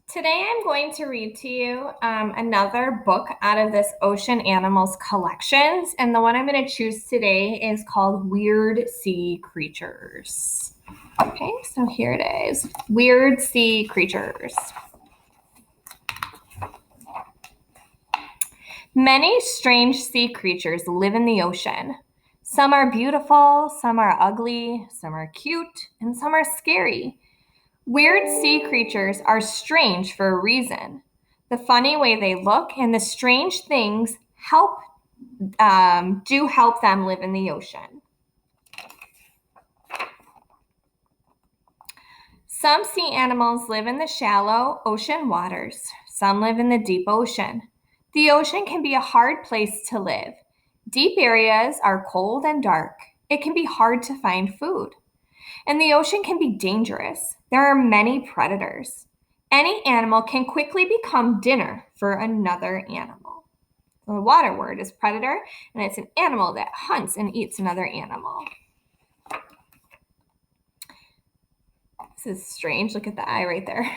Today I'm going to read to you another book out of this Ocean Animals collections. And the one I'm going to choose today is called Weird Sea Creatures. Okay, so here it is. Weird Sea Creatures. Many strange sea creatures live in the ocean. Some are beautiful, some are ugly, some are cute, and some are scary. Weird sea creatures are strange for a reason. The funny way they look and the strange things do help them live in the ocean. Some sea animals live in the shallow ocean waters. Some live in the deep ocean. The ocean can be a hard place to live. Deep areas are cold and dark. It can be hard to find food. And the ocean can be dangerous. There are many predators. Any animal can quickly become dinner for another animal. So the water word is predator, and it's an animal that hunts and eats another animal. This is strange. Look at the eye right there.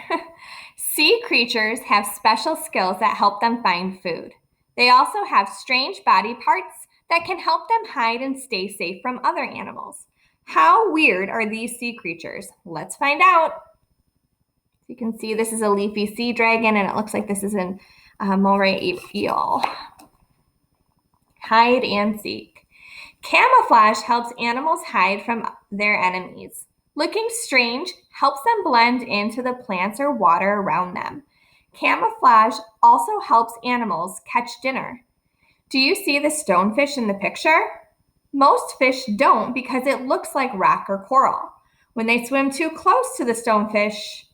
Sea creatures have special skills that help them find food. They also have strange body parts that can help them hide and stay safe from other animals. How weird are these sea creatures? Let's find out. You can see this is a leafy sea dragon, and it looks like this is a moray eel. Hide and seek. Camouflage helps animals hide from their enemies. Looking strange helps them blend into the plants or water around them. Camouflage also helps animals catch dinner. Do you see the stonefish in the picture? Most fish don't because it looks like rock or coral. When they swim too close to the stonefish,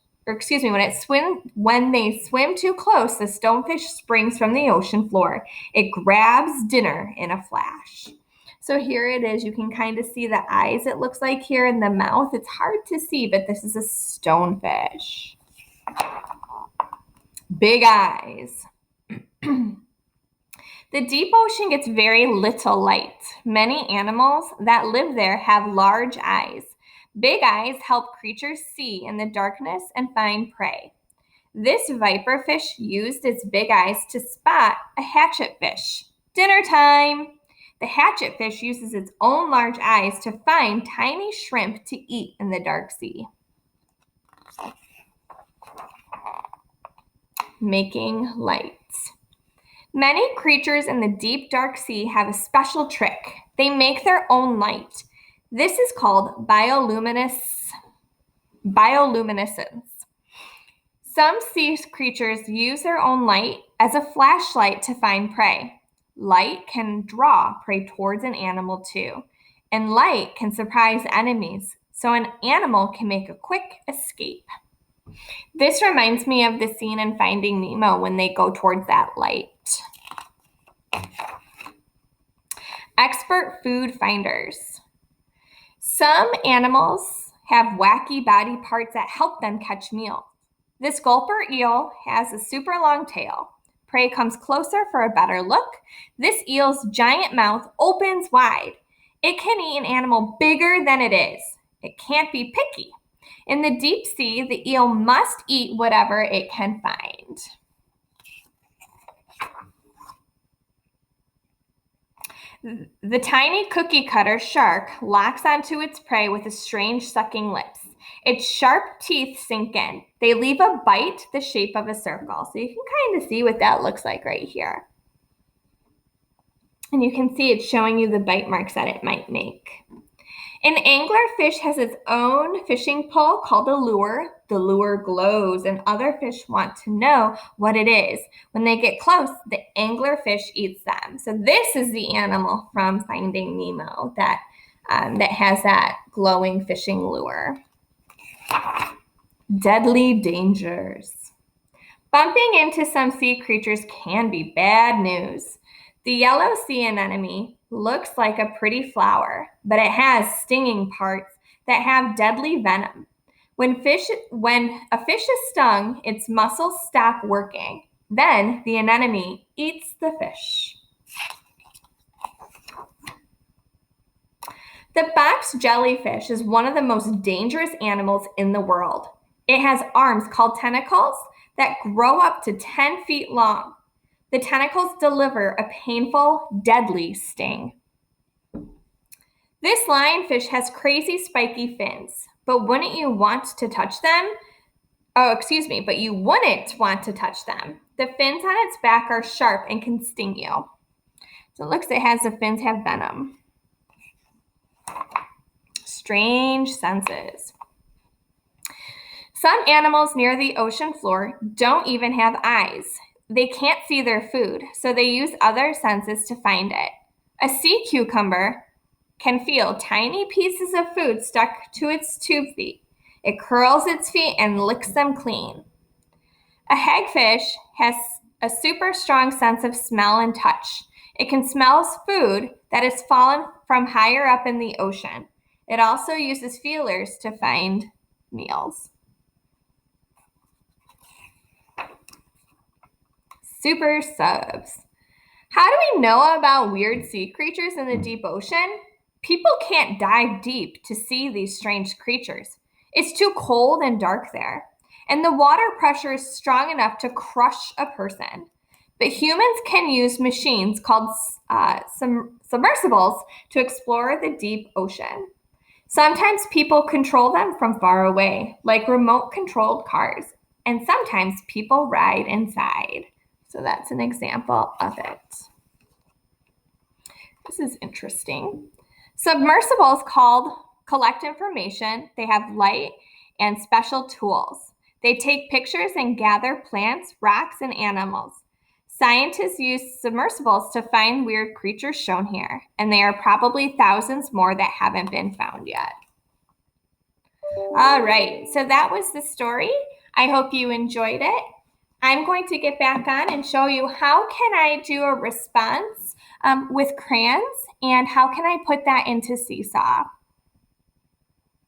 when they swim too close, the stonefish springs from the ocean floor. It grabs dinner in a flash. So here it is. You can kind of see the eyes, it looks like here, in the mouth. It's hard to see, but this is a stonefish. Big eyes. The deep ocean gets very little light. Many animals that live there have large eyes. Big eyes help creatures see in the darkness and find prey. This viperfish used its big eyes to spot a hatchetfish. Dinner time! The hatchetfish uses its own large eyes to find tiny shrimp to eat in the dark sea. Making lights. Many creatures in the deep, dark sea have a special trick. They make their own light. This is called bioluminescence. Some sea creatures use their own light as a flashlight to find prey. Light can draw prey towards an animal too, and light can surprise enemies, so an animal can make a quick escape. This reminds me of the scene in Finding Nemo when they go towards that light. Expert food finders. Some animals have wacky body parts that help them catch meals. This gulper eel has a super long tail. Prey comes closer for a better look. This eel's giant mouth opens wide. It can eat an animal bigger than it is. It can't be picky. In the deep sea, the eel must eat whatever it can find. The tiny cookie cutter shark locks onto its prey with its strange sucking lips. Its sharp teeth sink in. They leave a bite the shape of a circle. So you can kind of see what that looks like right here. And you can see it's showing you the bite marks that it might make. An anglerfish has its own fishing pole called a lure. The lure glows, and other fish want to know what it is. When they get close, the anglerfish eats them. So this is the animal from Finding Nemo that has that glowing fishing lure. Deadly dangers. Bumping into some sea creatures can be bad news. The yellow sea anemone looks like a pretty flower, but it has stinging parts that have deadly venom. When a fish is stung, its muscles stop working. Then the anemone eats the fish. The box jellyfish is one of the most dangerous animals in the world. It has arms called tentacles that grow up to 10 feet long. The tentacles deliver a painful, deadly sting. This lionfish has crazy spiky fins, but wouldn't you want to touch them? But you wouldn't want to touch them. The fins on its back are sharp and can sting you. So it looks, it has the fins have venom. Strange senses. Some animals near the ocean floor don't even have eyes. They can't see their food, so they use other senses to find it. A sea cucumber can feel tiny pieces of food stuck to its tube feet. It curls its feet and licks them clean. A hagfish has a super strong sense of smell and touch. It can smell food that has fallen from higher up in the ocean. It also uses feelers to find meals. Super subs. How do we know about weird sea creatures in the deep ocean? People can't dive deep to see these strange creatures. It's too cold and dark there, and the water pressure is strong enough to crush a person. But humans can use machines called submersibles to explore the deep ocean. Sometimes people control them from far away, like remote-controlled cars, and sometimes people ride inside. So that's an example of it. This is interesting. Submersibles collect information. They have light and special tools. They take pictures and gather plants, rocks, and animals. Scientists use submersibles to find weird creatures shown here, and there are probably thousands more that haven't been found yet. All right, so that was the story. I hope you enjoyed it. I'm going to get back on and show you how can I do a response with crayons and how can I put that into Seesaw.